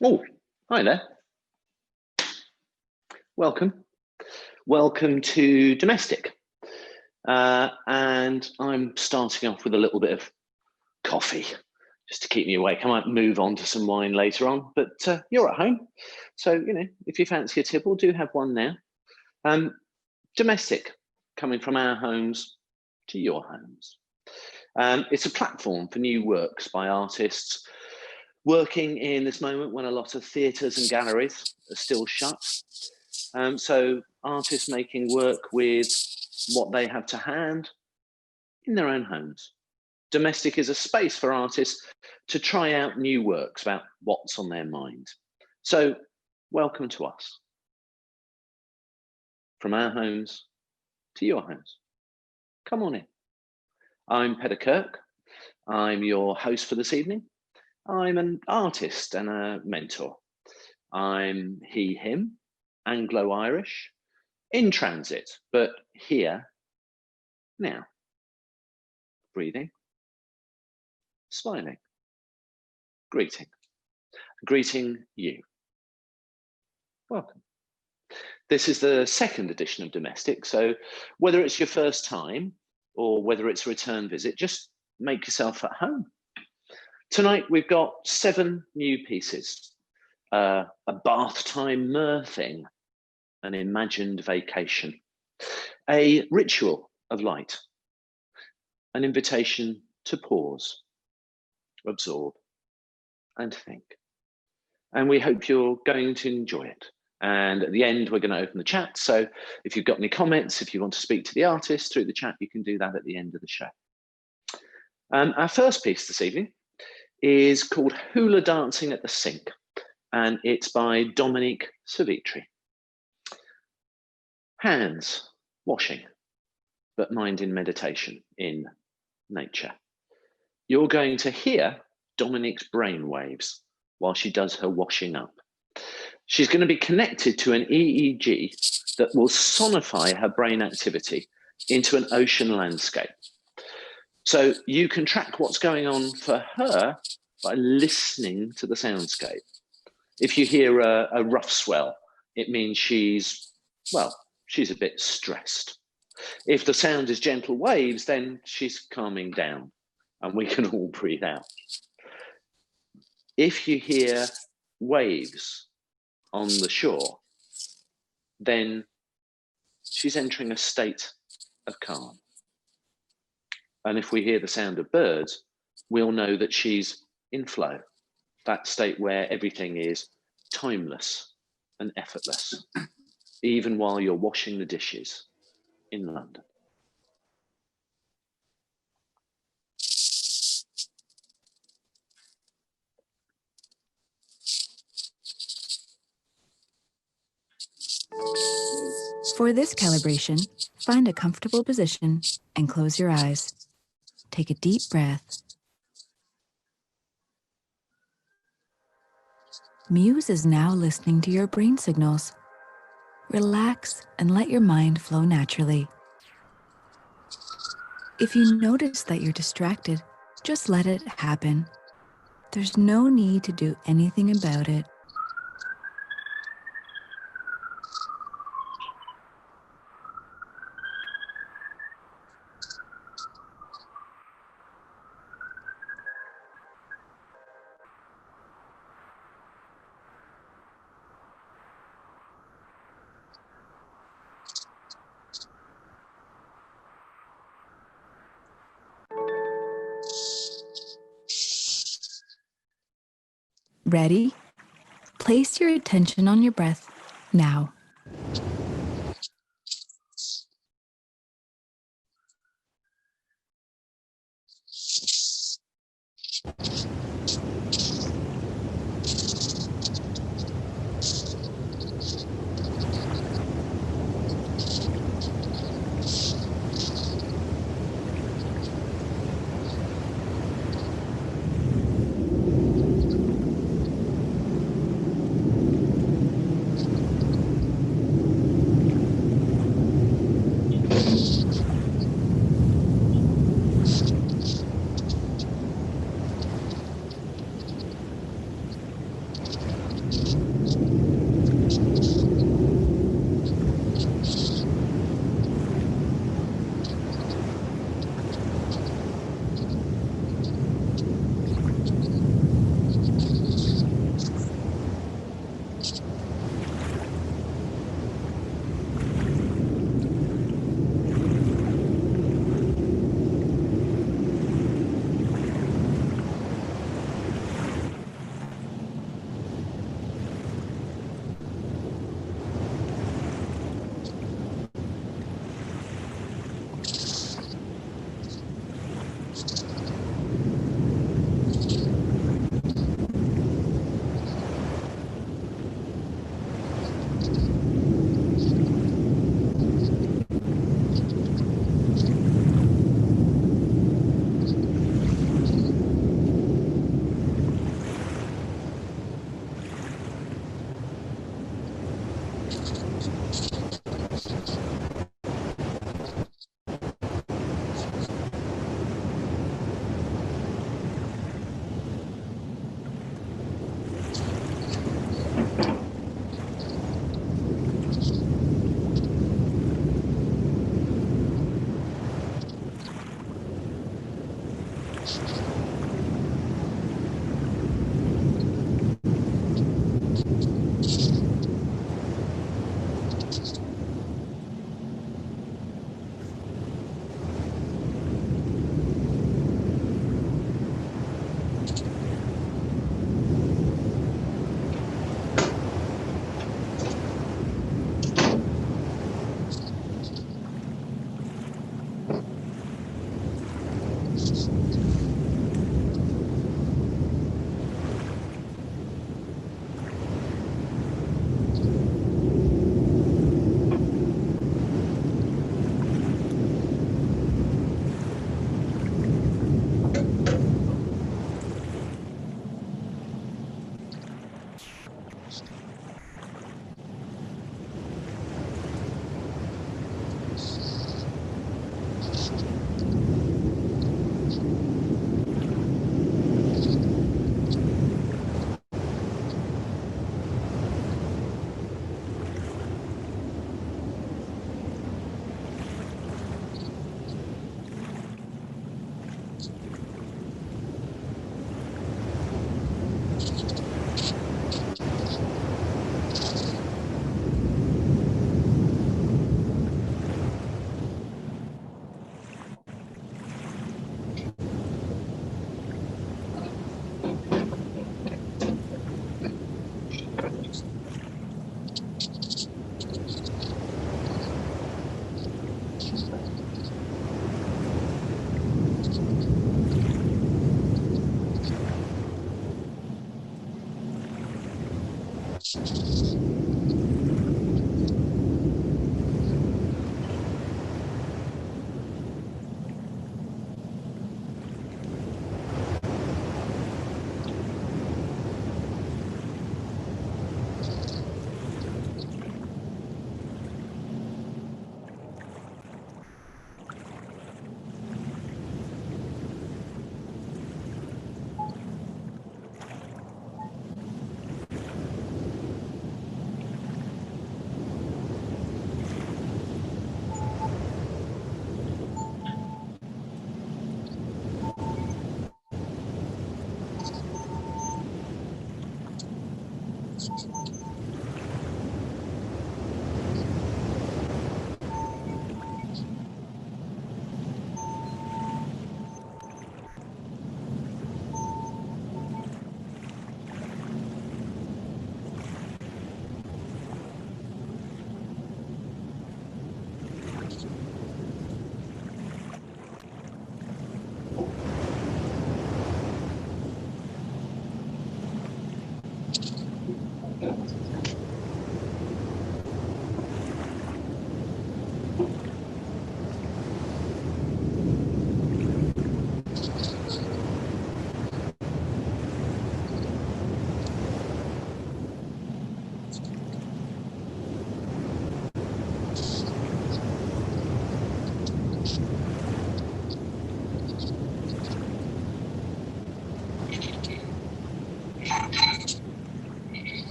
Oh, hi there. Welcome. Welcome to Domestic. And I'm starting off with a little bit of coffee just to keep me awake. I might move on to some wine later on, but you're at home. So, you know, if you fancy a tipple, do have one now. Domestic, coming from our homes to your homes. It's a platform for new works by artists working in this moment when a lot of theatres and galleries are still shut. So artists making work with what they have to hand in their own homes. Domestic is a space for artists to try out new works about what's on their mind. So welcome to us. From our homes to your homes. Come on in. I'm Peter Kirk. I'm your host for this evening. I'm an artist and a mentor. I'm he, him, Anglo-Irish, in transit, but here, now. Breathing, smiling, greeting you. Welcome. This is the second edition of Domestic, so whether it's your first time or whether it's a return visit, just make yourself at home. Tonight we've got 7 new pieces. A bath time mirthing, an imagined vacation, a ritual of light, an invitation to pause, absorb, and think. And we hope you're going to enjoy it. And at the end, we're going to open the chat. So if you've got any comments, if you want to speak to the artist through the chat, you can do that at the end of the show. Our first piece this evening is called Hula Dancing at the Sink, and it's by Dominique Savitri. Hands washing, but mind in meditation in nature. You're going to hear Dominique's brainwaves while she does her washing up. She's going to be connected to an EEG that will sonify her brain activity into an ocean landscape. So you can track what's going on for her by listening to the soundscape. If you hear a rough swell, it means she's a bit stressed. If the sound is gentle waves, then she's calming down and we can all breathe out. If you hear waves on the shore, then she's entering a state of calm. And if we hear the sound of birds, we'll know that she's in flow, that state where everything is timeless and effortless, even while you're washing the dishes in London. For this calibration, find a comfortable position and close your eyes. Take a deep breath. Muse is now listening to your brain signals. Relax and let your mind flow naturally. If you notice that you're distracted, just let it happen. There's no need to do anything about it. Ready? Place your attention on your breath now.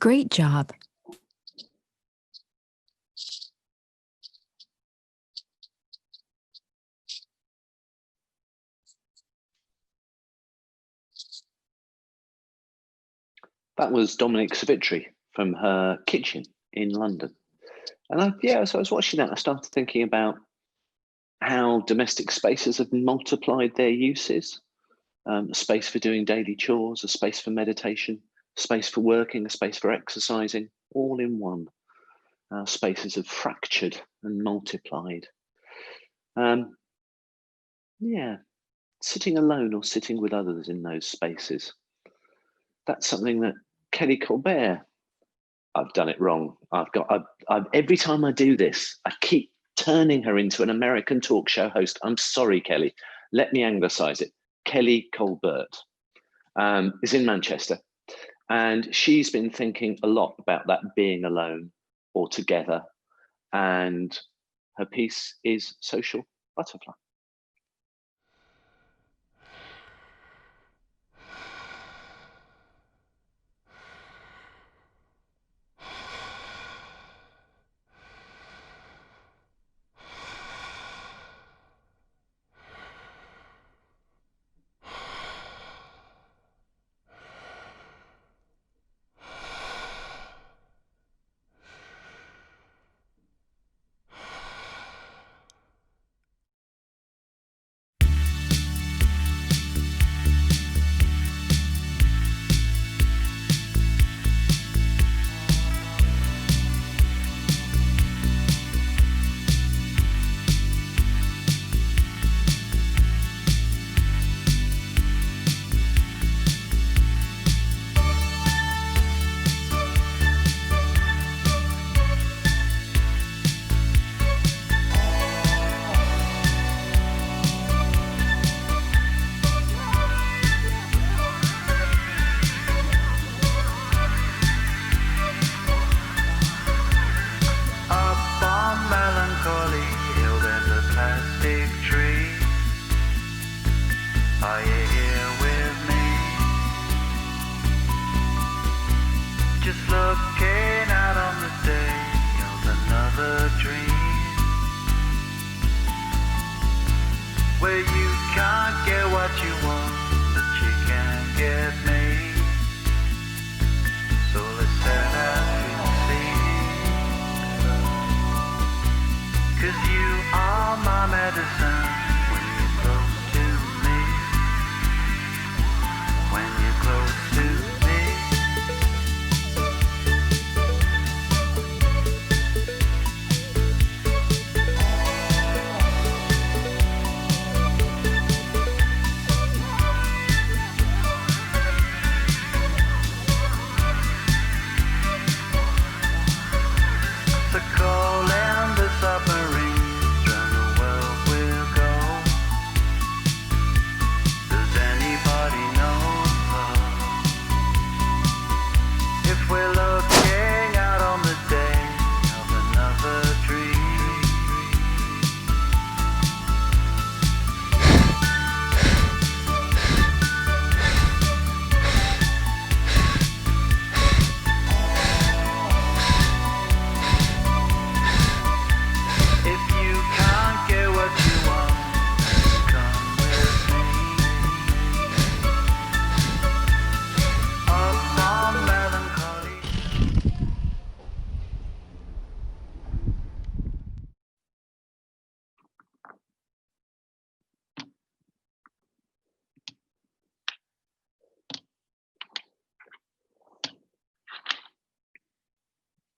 Great job. That was Dominique Savitri from her kitchen in London. And so I was watching that, I started thinking about how domestic spaces have multiplied their uses. A space for doing daily chores, a space for meditation, a space for working, a space for exercising, all in one. Spaces have fractured and multiplied. Sitting alone or sitting with others in those spaces. That's something that Kellie Colbert, I've done it wrong. Every time I do this, I keep turning her into an American talk show host. I'm sorry, Kellie. Let me anglicize it. Kellie Colbert is in Manchester, and she's been thinking a lot about that being alone or together, and her piece is Social Butterfly.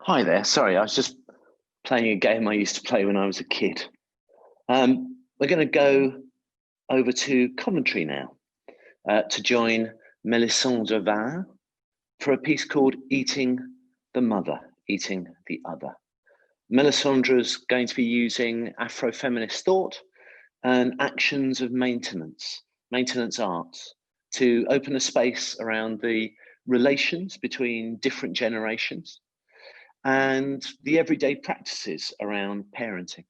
Hi there, sorry, I was just playing a game I used to play when I was a kid. We're going to go over to commentary now to join Melissandre Varin for a piece called Eating the Mother, Eating the Other. Melissandre's going to be using Afrofeminist thought and actions of maintenance arts, to open a space around the relations between different generations and the everyday practices around parenting,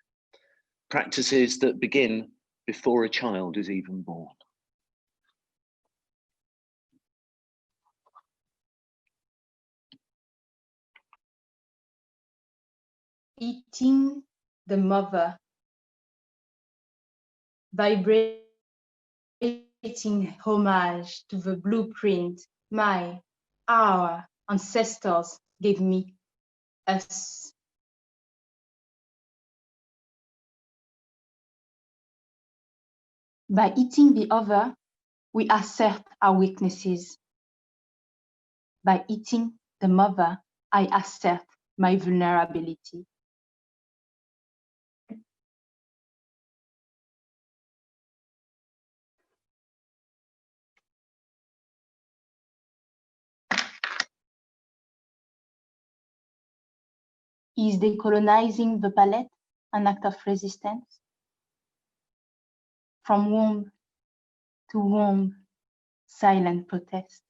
practices that begin before a child is even born. eating the mother, vibrating homage to the blueprint our ancestors gave me, us. By eating the other, we assert our weaknesses. By eating the mother, I assert my vulnerability. Is decolonizing the palate an act of resistance? From womb to womb, silent protest.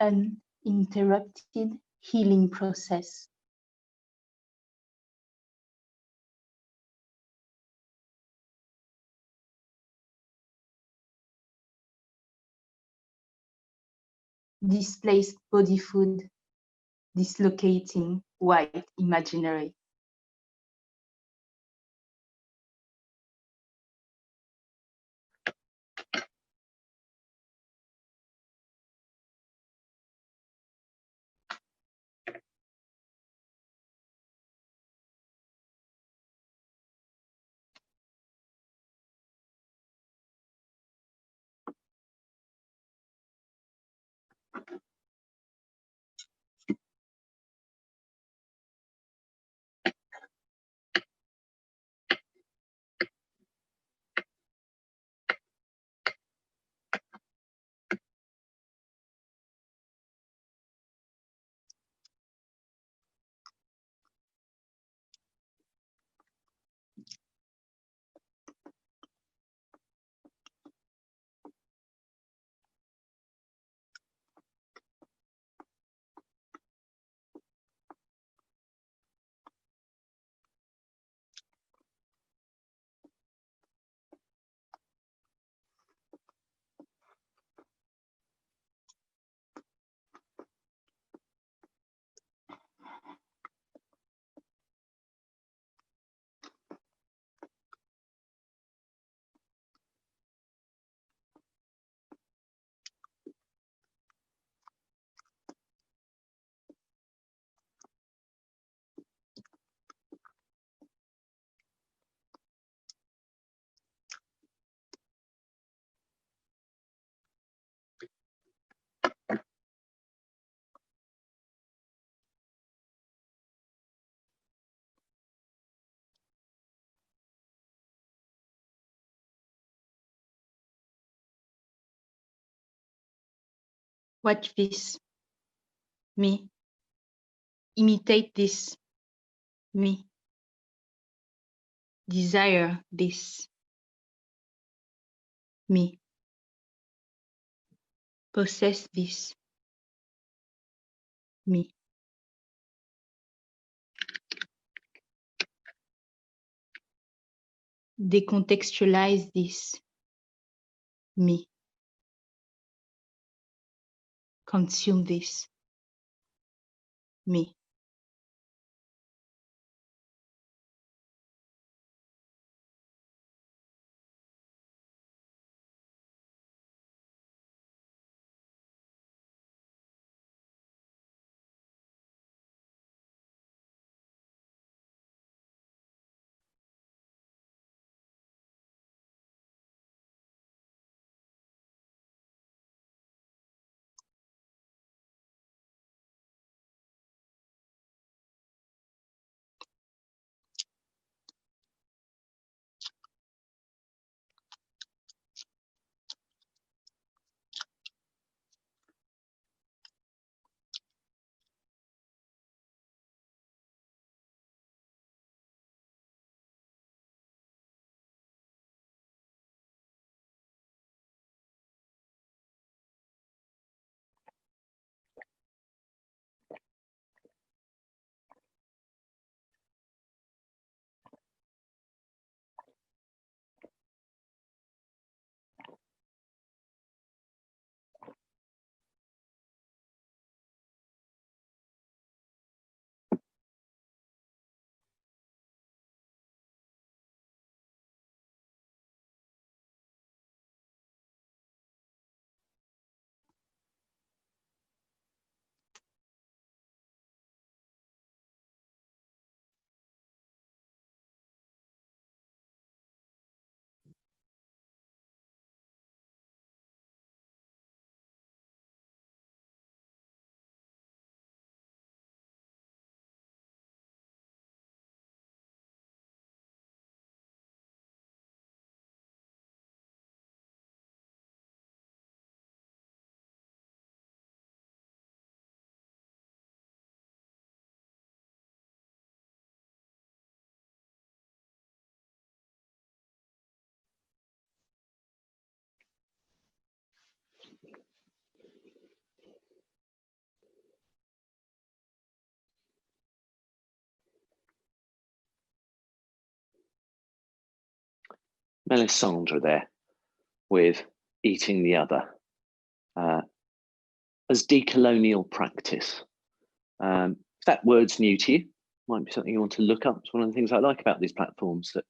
Uninterrupted healing process. Displaced body food, dislocating white imaginary. Watch this, me. Imitate this, me. Desire this, me. Possess this, me. Decontextualize this, me. Consume this, me. melissandre there with eating the other as decolonial practice. If that word's new to you, might be something you want to look up. It's one of the things I like about these platforms, that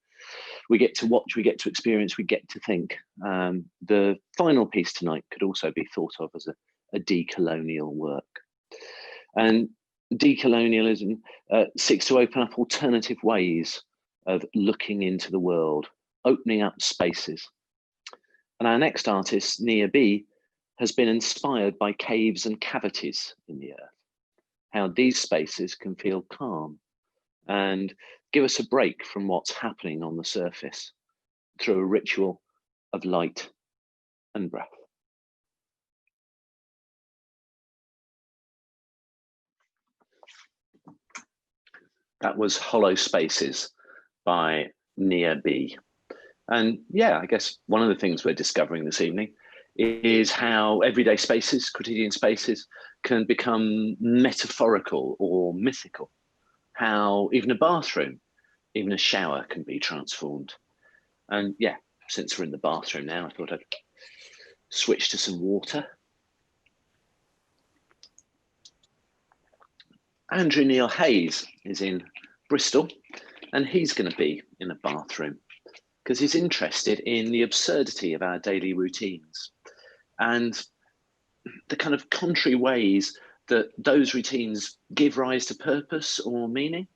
we get to watch, we get to experience, we get to think. The final piece tonight could also be thought of as a decolonial work. And decolonialism seeks to open up alternative ways of looking into the world, opening up spaces. And our next artist, Nia B, has been inspired by caves and cavities in the earth, how these spaces can feel calm and give us a break from what's happening on the surface through a ritual of light and breath. That was Hollow Spaces by Nia B. And yeah, I guess one of the things we're discovering this evening is how everyday spaces, quotidian spaces, can become metaphorical or mythical. How even a bathroom, even a shower can be transformed. And yeah, since we're in the bathroom now, I thought I'd switch to some water. Andrew Neil Hayes is in Bristol, and he's going to be in a bathroom because he's interested in the absurdity of our daily routines and the kind of contrary ways that those routines give rise to purpose or meaning.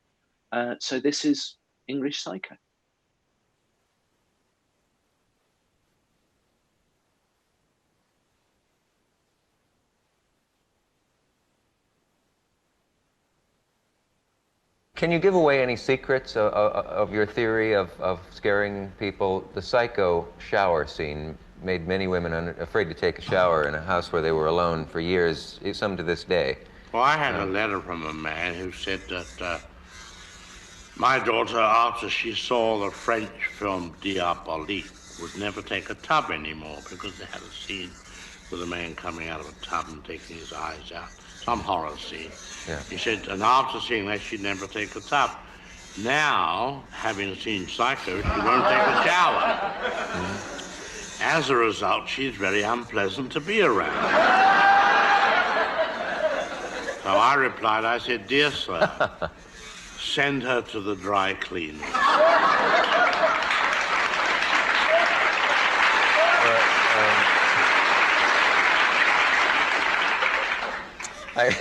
So this is English Psycho. Can you give away any secrets of your theory of scaring people? The Psycho shower scene made many women afraid to take a shower in a house where they were alone for years, some to this day. Well, I had a letter from a man who said that my daughter, after she saw the French film Diabolique, would never take a tub anymore because they had a scene with a man coming out of a tub and taking his eyes out. Some horror scene. Yeah. He said, and after seeing that, she'd never take a tub. Now, having seen Psycho, she won't take a shower. Mm-hmm. As a result, she's very unpleasant to be around. So I replied, I said, dear sir, send her to the dry cleaners. I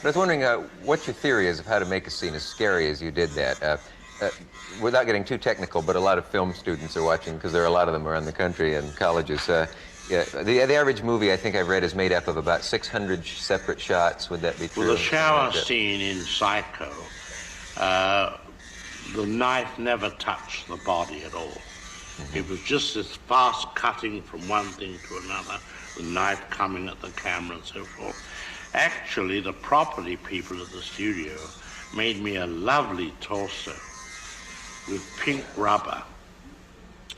was wondering what your theory is of how to make a scene as scary as you did that. Without getting too technical, but a lot of film students are watching because there are a lot of them around the country and colleges. Yeah, the average movie, I think I've read, is made up of about 600 separate shots. Would that be true? Well, the shower scene in Psycho, the knife never touched the body at all. Mm-hmm. It was just this fast cutting from one thing to another, the knife coming at the camera and so forth. Actually, the property people at the studio made me a lovely torso with pink rubber,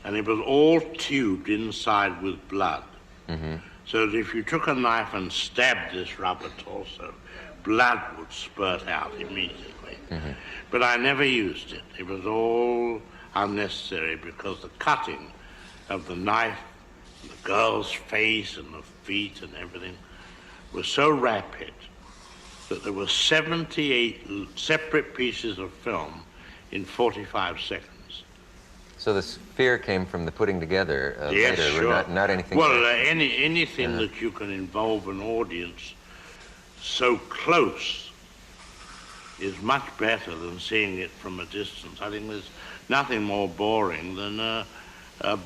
and it was all tubed inside with blood. Mm-hmm. So that if you took a knife and stabbed this rubber torso, blood would spurt out immediately. Mm-hmm. But I never used it. It was all unnecessary because the cutting of the knife, the girl's face and the feet and everything was so rapid that there were 78 separate pieces of film in 45 seconds. So the fear came from the putting together yes, later, sure. not anything well, anything that you can involve an audience so close is much better than seeing it from a distance. I think there's nothing more boring than a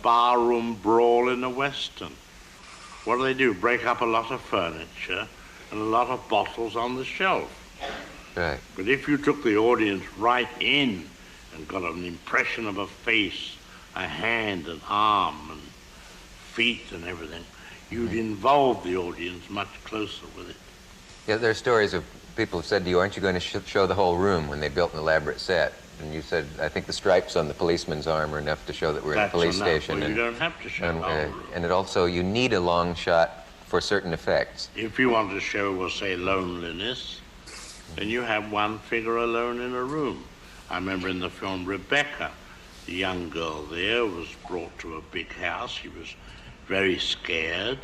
barroom brawl in a Western. What do? Break up a lot of furniture and a lot of bottles on the shelf. Right. But if you took the audience right in and got an impression of a face, a hand, an arm, and feet and everything, you'd involve the audience much closer with it. Yeah, there are stories of people who said to you, aren't you going to show the whole room when they built an elaborate set? And you said, I think the stripes on the policeman's arm are enough to show that we're in a police station. Well, you don't have to show the whole room. And it also, you need a long shot for certain effects. If you want to show, we'll say, loneliness, then you have one figure alone in a room. I remember in the film Rebecca, The young girl there was brought to a big house. She was very scared.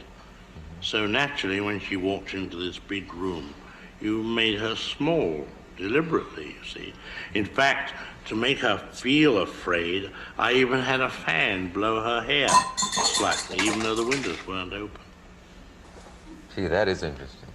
So naturally, when she walked into this big room, you made her small, deliberately, you see. In fact, to make her feel afraid, I even had a fan blow her hair slightly, even though the windows weren't open. Gee, that is interesting.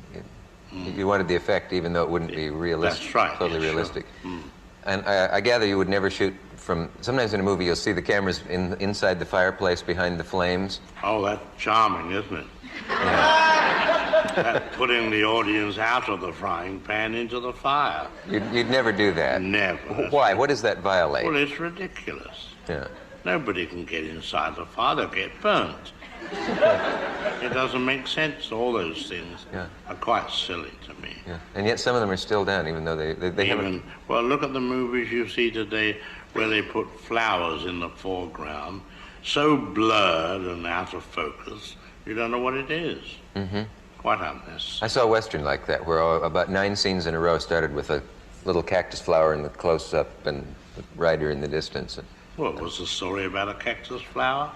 You wanted the effect even though it wouldn't be realistic. That's right. Totally yeah, realistic. Sure. And I gather you would never shoot from, sometimes in a movie you'll see the cameras inside the fireplace behind the flames. Oh, that's charming, isn't it? Yeah. That's putting the audience out of the frying pan into the fire. You'd never do that. Never. Why? What does that violate? Well, it's ridiculous. Yeah. Nobody can get inside the fire, they'll get burnt. It doesn't make sense. All those things are quite silly to me. Yeah. And yet some of them are still done, even though they haven't... Well, look at the movies you see today where they put flowers in the foreground, so blurred and out of focus, you don't know what it is. Mm-hmm. Quite unnecessary. I saw a Western like that, where about 9 scenes in a row started with a little cactus flower in the close-up and the rider in the distance. What was the story about a cactus flower?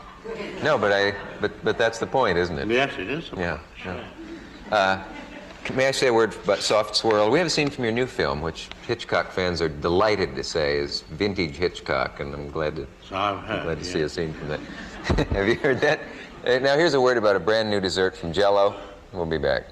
No, but that's the point, isn't it? Yes, it is. Yeah. May I say a word about Soft Swirl? We have a scene from your new film, which Hitchcock fans are delighted to say is vintage Hitchcock, and I'm glad to, see a scene from that. Have you heard that? Now here's a word about a brand new dessert from Jell-O. We'll be back.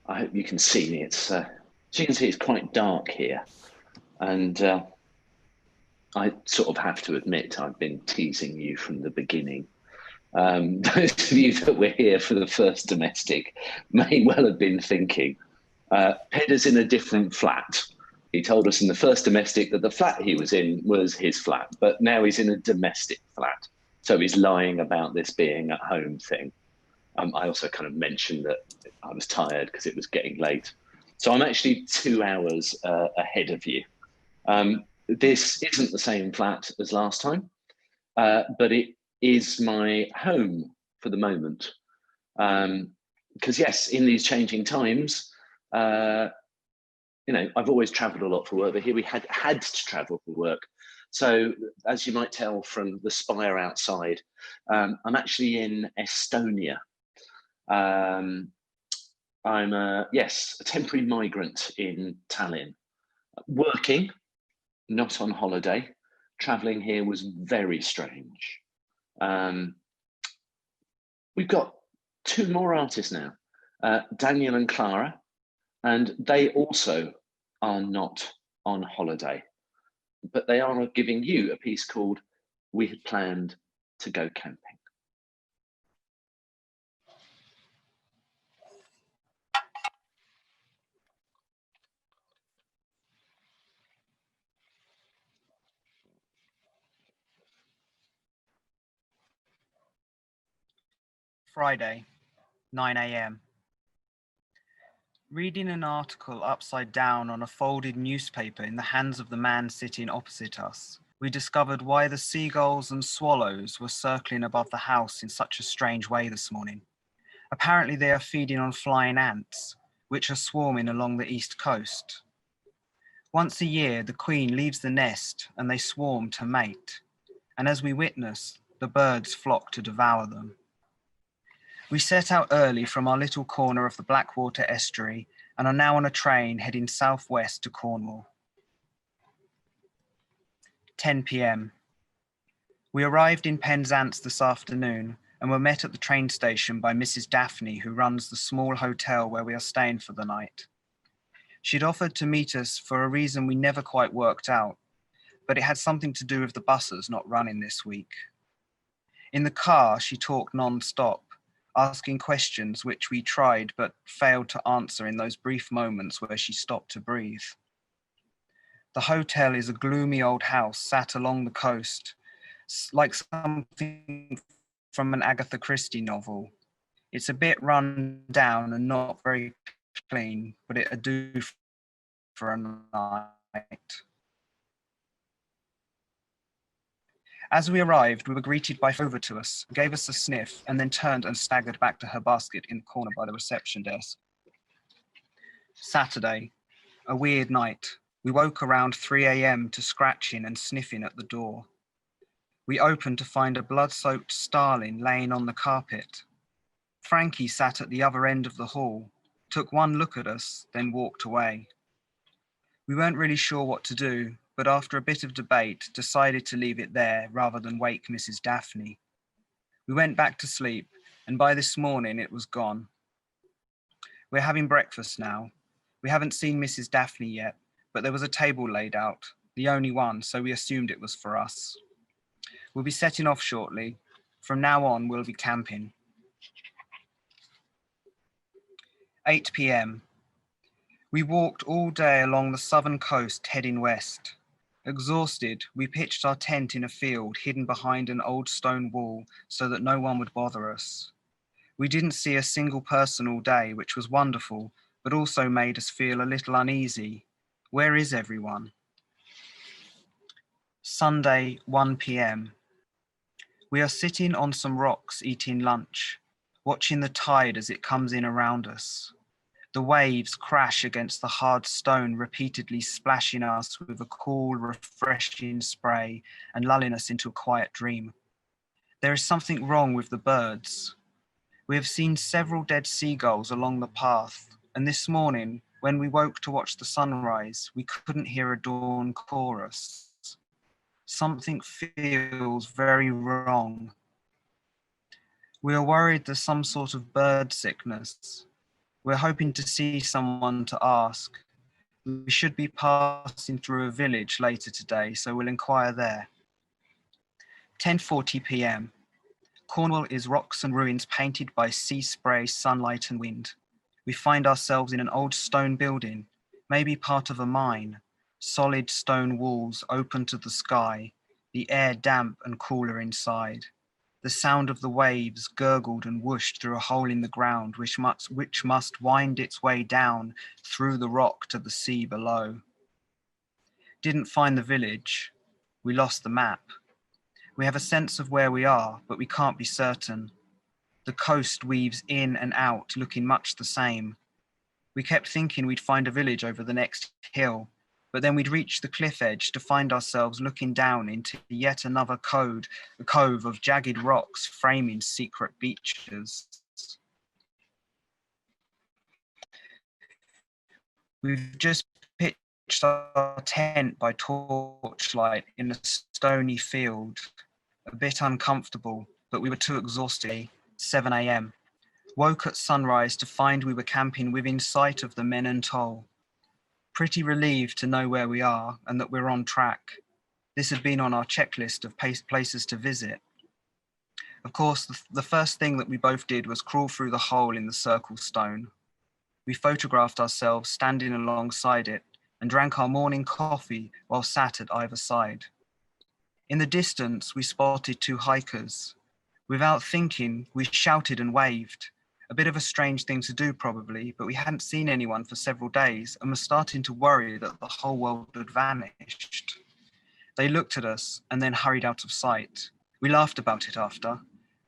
I hope you can see me. It's as you can see, it's quite dark here, and I sort of have to admit I've been teasing you from the beginning. Those of you that were here for the first domestic may well have been thinking, Pedder's in a different flat. He told us in the first domestic that the flat he was in was his flat, but now he's in a domestic flat. So he's lying about this being at home thing. I also kind of mentioned that I was tired because it was getting late. So I'm actually 2 hours ahead of you. This isn't the same flat as last time, but it is my home for the moment. Because yes, in these changing times, you know, I've always traveled a lot for work, but here we had to travel for work. So as you might tell from the spire outside, I'm actually in Estonia. I'm a temporary migrant in Tallinn, working, not on holiday. Traveling here was very strange. We've got 2 more artists now, Daniel and Clara, and they also are not on holiday, but they are giving you a piece called We Had Planned to Go Camping. Friday, 9 a.m. Reading an article upside down on a folded newspaper in the hands of the man sitting opposite us, we discovered why the seagulls and swallows were circling above the house in such a strange way this morning. Apparently they are feeding on flying ants, which are swarming along the east coast. Once a year, the queen leaves the nest and they swarm to mate, and as we witness, the birds flock to devour them. We set out early from our little corner of the Blackwater estuary and are now on a train heading southwest to Cornwall. 10 p.m. We arrived in Penzance this afternoon and were met at the train station by Mrs. Daphne, who runs the small hotel where we are staying for the night. She'd offered to meet us for a reason we never quite worked out, but it had something to do with the buses not running this week. In the car, she talked non-stop, asking questions which we tried but failed to answer in those brief moments where she stopped to breathe. The hotel is a gloomy old house sat along the coast, like something from an Agatha Christie novel. It's a bit run down and not very clean, but it'd do for a night. As we arrived, we were greeted by over to us, gave us a sniff, and then turned and staggered back to her basket in the corner by the reception desk. Saturday, a weird night. We woke around 3 a.m. to scratching and sniffing at the door. We opened to find a blood-soaked starling laying on the carpet. Frankie sat at the other end of the hall, took one look at us, then walked away. We weren't really sure what to do, but after a bit of debate, decided to leave it there rather than wake Mrs. Daphne. We went back to sleep, and by this morning it was gone. We're having breakfast now. We haven't seen Mrs. Daphne yet, but there was a table laid out, the only one, so we assumed it was for us. We'll be setting off shortly. From now on, we'll be camping. 8 p.m. We walked all day along the southern coast heading west. Exhausted, we pitched our tent in a field hidden behind an old stone wall so that no one would bother us. We didn't see a single person all day, which was wonderful, but also made us feel a little uneasy. Where is everyone? Sunday, 1 p.m. We are sitting on some rocks eating lunch, watching the tide as it comes in around us. The waves crash against the hard stone, repeatedly splashing us with a cool, refreshing spray and lulling us into a quiet dream. There is something wrong with the birds. We have seen several dead seagulls along the path, and this morning, when we woke to watch the sunrise, we couldn't hear a dawn chorus. Something feels very wrong. We are worried there's some sort of bird sickness. We're hoping to see someone to ask. We should be passing through a village later today, so we'll inquire there. 10:40 p.m. Cornwall is rocks and ruins painted by sea spray, sunlight and wind. We find ourselves in an old stone building, maybe part of a mine. Solid stone walls open to the sky, the air damp and cooler inside. The sound of the waves gurgled and whooshed through a hole in the ground, which must wind its way down through the rock to the sea below. Didn't find the village. We lost the map. We have a sense of where we are, but we can't be certain. The coast weaves in and out, looking much the same. We kept thinking we'd find a village over the next hill, but then we'd reach the cliff edge to find ourselves looking down into yet another cove of jagged rocks framing secret beaches. We've just pitched our tent by torchlight in a stony field, a bit uncomfortable, but we were too exhausted. 7 a.m. Woke at sunrise to find we were camping within sight of the Menontoll. Pretty relieved to know where we are and that we're on track. This had been on our checklist of places to visit. Of course, the first thing that we both did was crawl through the hole in the circle stone. We photographed ourselves standing alongside it and drank our morning coffee while sat at either side. In the distance, we spotted two hikers. Without thinking, we shouted and waved. A bit of a strange thing to do probably, but we hadn't seen anyone for several days and were starting to worry that the whole world had vanished. They looked at us and then hurried out of sight. We laughed about it after.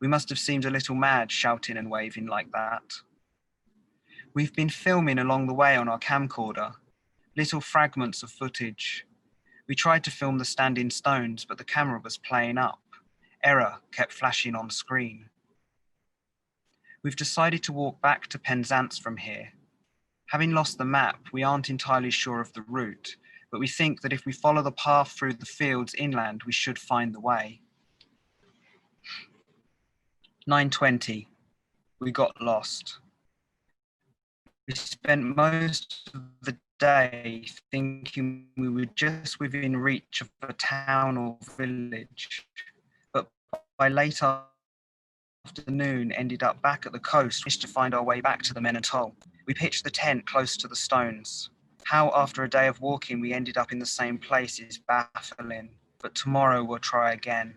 We must have seemed a little mad shouting and waving like that. We've been filming along the way on our camcorder, little fragments of footage. We tried to film the standing stones, but the camera was playing up. Error kept flashing on screen. We've decided to walk back to Penzance from here. Having lost the map, we aren't entirely sure of the route, but we think that if we follow the path through the fields inland, we should find the way. 9:20. We got lost. We spent most of the day thinking we were just within reach of a town or village, but by late afternoon ended up back at the coast, wished to find our way back to the men atoll. We pitched the tent close to the stones. How after a day of walking we ended up in the same place is baffling, but tomorrow we'll try again.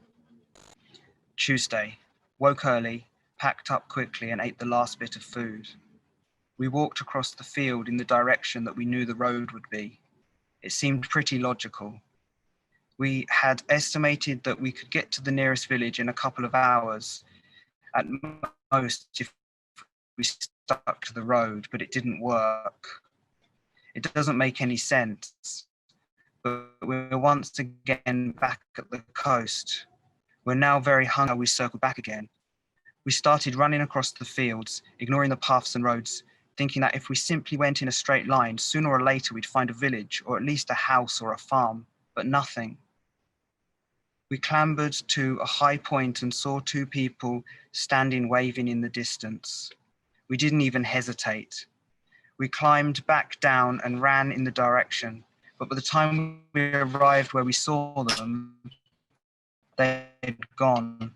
Tuesday. Woke early, packed up quickly and ate the last bit of food. We walked across the field in the direction that we knew the road would be. It seemed pretty logical. We had estimated that we could get to the nearest village in a couple of hours, at most if we stuck to the road, but it didn't work. It doesn't make any sense, but we're once again back at the coast. We're now very hungry. We circled back again. We started running across the fields, ignoring the paths and roads, thinking that if we simply went in a straight line, sooner or later we'd find a village or at least a house or a farm, but nothing. We clambered to a high point and saw two people standing waving in the distance. We didn't even hesitate. We climbed back down and ran in the direction, but by the time we arrived where we saw them, they'd gone.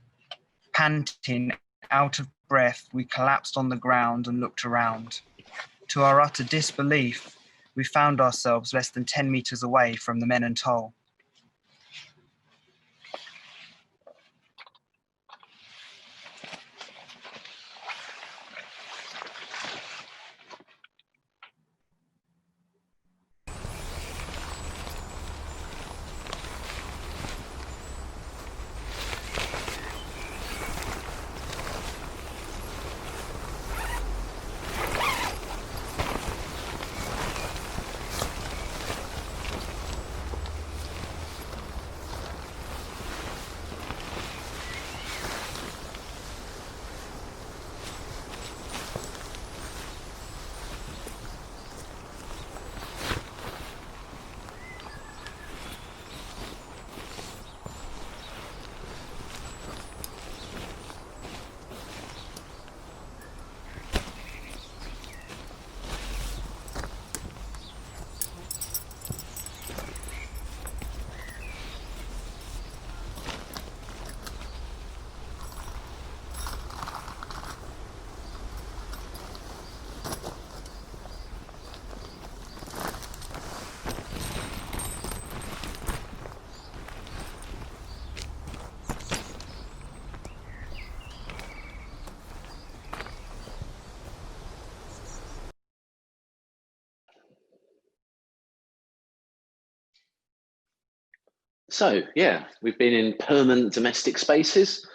Panting, out of breath, we collapsed on the ground and looked around. To our utter disbelief, we found ourselves less than 10 meters away from the men atoll. So, yeah, we've been in permanent domestic spaces,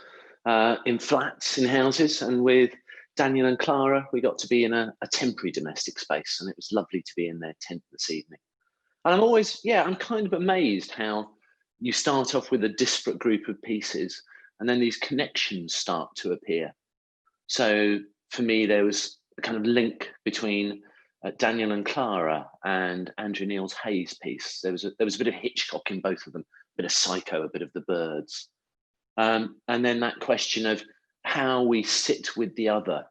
in flats, in houses, and with Daniel and Clara, we got to be in a temporary domestic space, and it was lovely to be in their tent this evening. And I'm always, I'm kind of amazed how you start off with a disparate group of pieces, and then these connections start to appear. So for me, there was a kind of link between Daniel and Clara and Andrew Neil's Hayes piece. There was a bit of Hitchcock in both of them, a bit of Psycho, a bit of The Birds. And then that question of how we sit with the other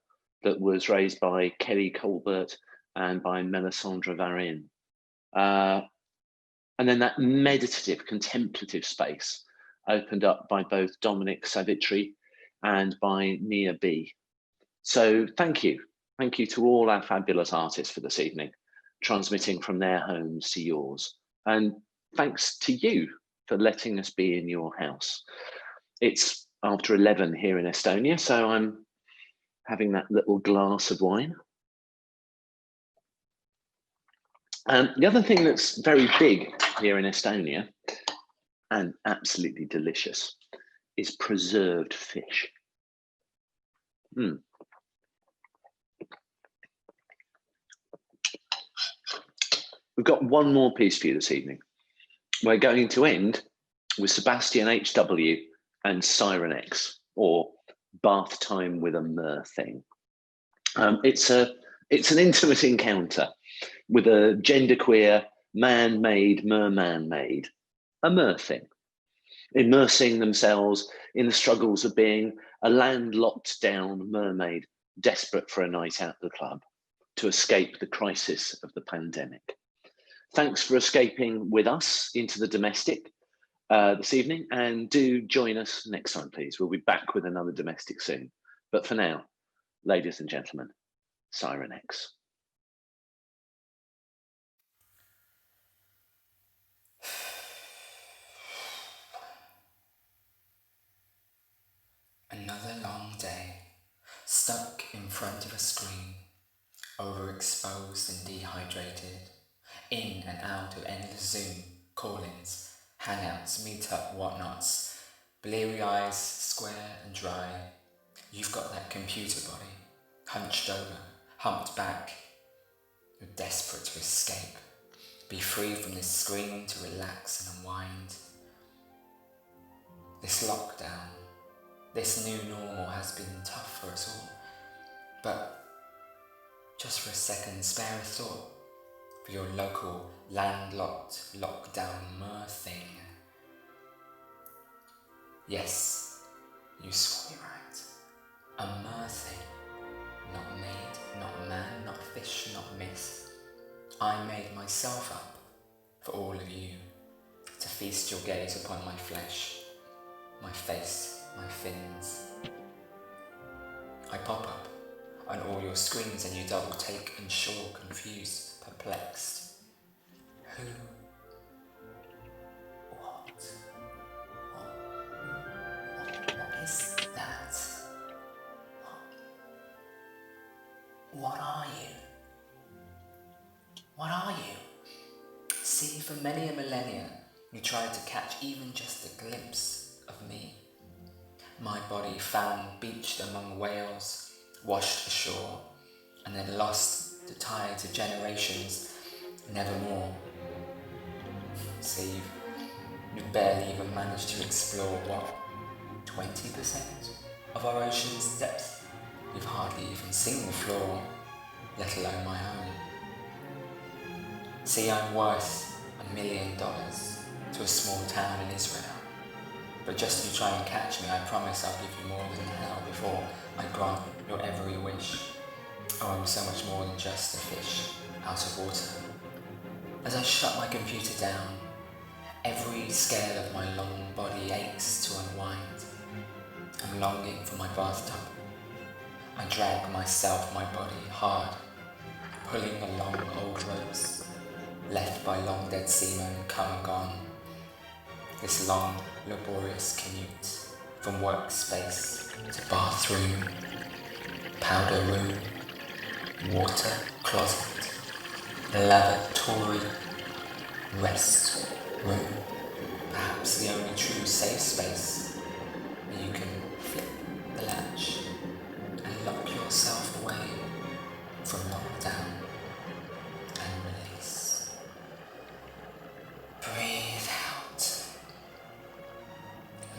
that was raised by Kellie, Colbert and by Melissandre Varin. And then that meditative, contemplative space opened up by both Dominique Savitri and by Nia B. So thank you. Thank you to all our fabulous artists for this evening, transmitting from their homes to yours. And thanks to you for letting us be in your house. It's after 11 here in Estonia, so I'm having that little glass of wine. The other thing that's very big here in Estonia and absolutely delicious is preserved fish. We've got one more piece for you this evening. We're going to end with Sebastian H.W. and Sirenix, or bath time with a mer thing. It's an intimate encounter with a genderqueer, man-made, merman-made, a mer thing, immersing themselves in the struggles of being a landlocked down mermaid desperate for a night out the club to escape the crisis of the pandemic. Thanks for escaping with us into the domestic this evening, and do join us next time, please. We'll be back with another domestic soon. But for now, ladies and gentlemen, Sirenix. Another long day, stuck in front of a screen, overexposed and dehydrated, in and out of endless Zoom, call-ins, hangouts, meet-up, whatnots, bleary eyes, square and dry. You've got that computer body, hunched over, humped back. You're desperate to escape, be free from this screen, to relax and unwind. This lockdown, this new normal has been tough for us all, but just for a second, spare a thought for your local landlocked lockdown mer thing. Yes, you saw me right. A mer thing. Not maid, not man, not fish, not myth. I made myself up for all of you, to feast your gaze upon my flesh, my face, my fins. I pop up on all your screens and you double take, unsure, confused, perplexed. Who? What is that? What are you? What are you? See, for many a millennia, you tried to catch even just a glimpse of me. My body found beached among whales, washed ashore, and then lost to tides of generations, nevermore. See, you've barely even managed to explore, what, 20% of our ocean's depth? You've hardly even seen the floor, let alone my home. See, I'm worth $1 million to a small town in Israel. But just as you try and catch me, I promise I'll give you more than hell before I grant your every wish. Oh, I'm so much more than just a fish out of water. As I shut my computer down, every scale of my long body aches to unwind. I'm longing for my bathtub. I drag myself, my body, hard, pulling along old ropes, left by long dead seamen come and gone. This long, laborious commute from workspace to bathroom, powder room, water closet, lavatory, rest room, perhaps the only true safe space where you can flip the latch and lock yourself away from lockdown and release. Breathe out.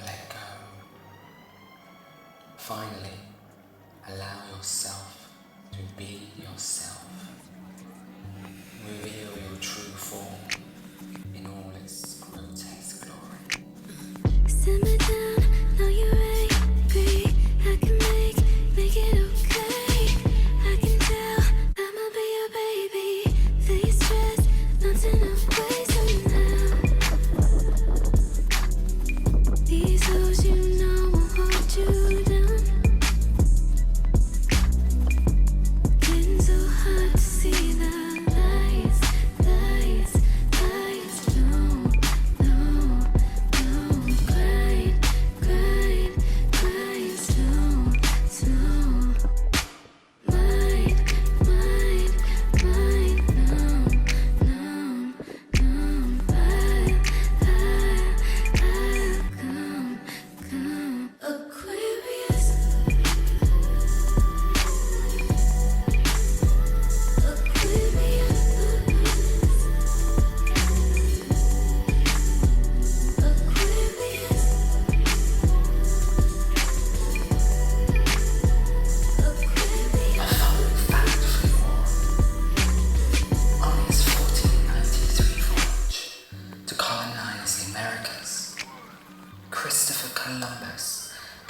Let go. Finally, allow yourself to be yourself. Reveal your true form in all its grotesque glory. Simmer down, now you're ready.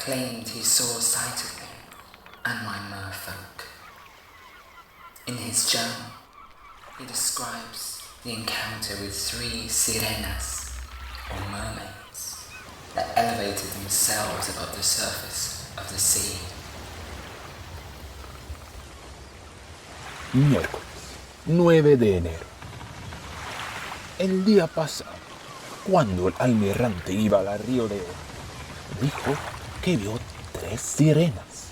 claimed he saw a sight of me and my merfolk. In his journal, he describes the encounter with 3 sirenas, or mermaids, that elevated themselves above the surface of the sea. Miércoles 9 de enero. El día pasado, cuando el almirante iba al río de Oro, dijo que vio 3 sirenas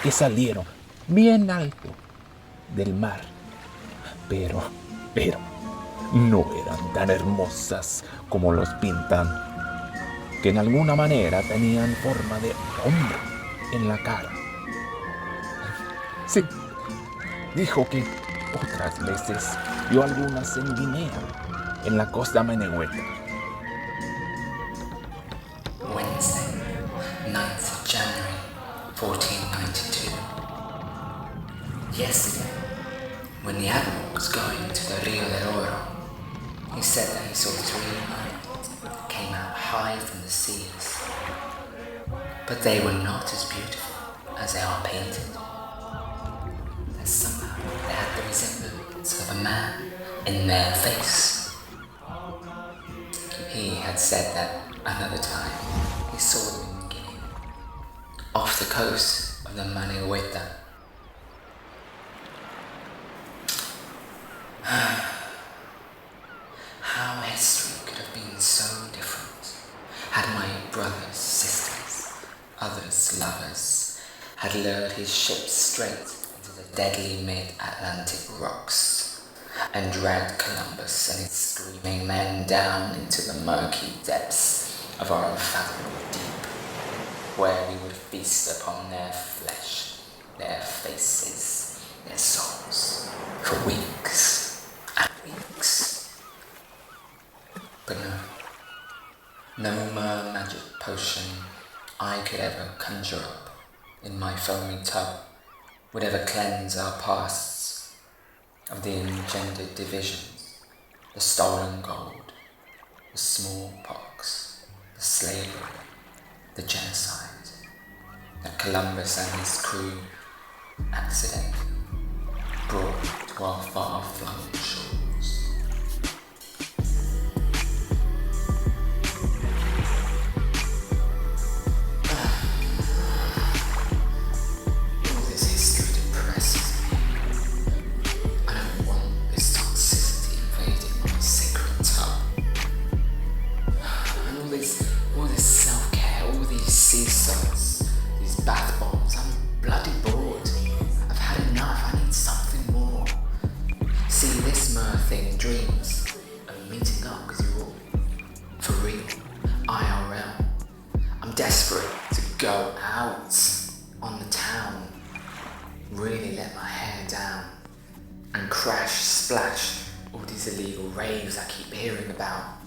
que salieron bien alto del mar, pero no eran tan hermosas como los pintan, que en alguna manera tenían forma de hombre en la cara. Sí, dijo que otras veces vio algunas en Guinea, en la costa Menehueta. Wednesday, 9th of January, 1492. Yesterday, when the Admiral was going to the Rio de Oro, he said that he saw 3 mermaids that came out high from the seas, but they were not as beautiful as they are painted. That somehow they had the resemblance of a man in their face. He had said that another time he saw them in Guinea, off the coast of the Menehueta. How history could have been so different had my brothers, sisters, others, lovers, had lured his ship straight into the deadly mid-Atlantic rocks and dragged Columbus and his screaming men down into the murky depths of our unfathomable deep, where we would feast upon their flesh, their faces, their souls, for weeks and weeks. But no more magic potion I could ever conjure up in my foamy tub would ever cleanse our pasts of the engendered divisions, the stolen gold, the smallpox, the slavery, the genocide that Columbus and his crew accidentally brought to our far-flung shores. Crash, splash, all these illegal raves I keep hearing about.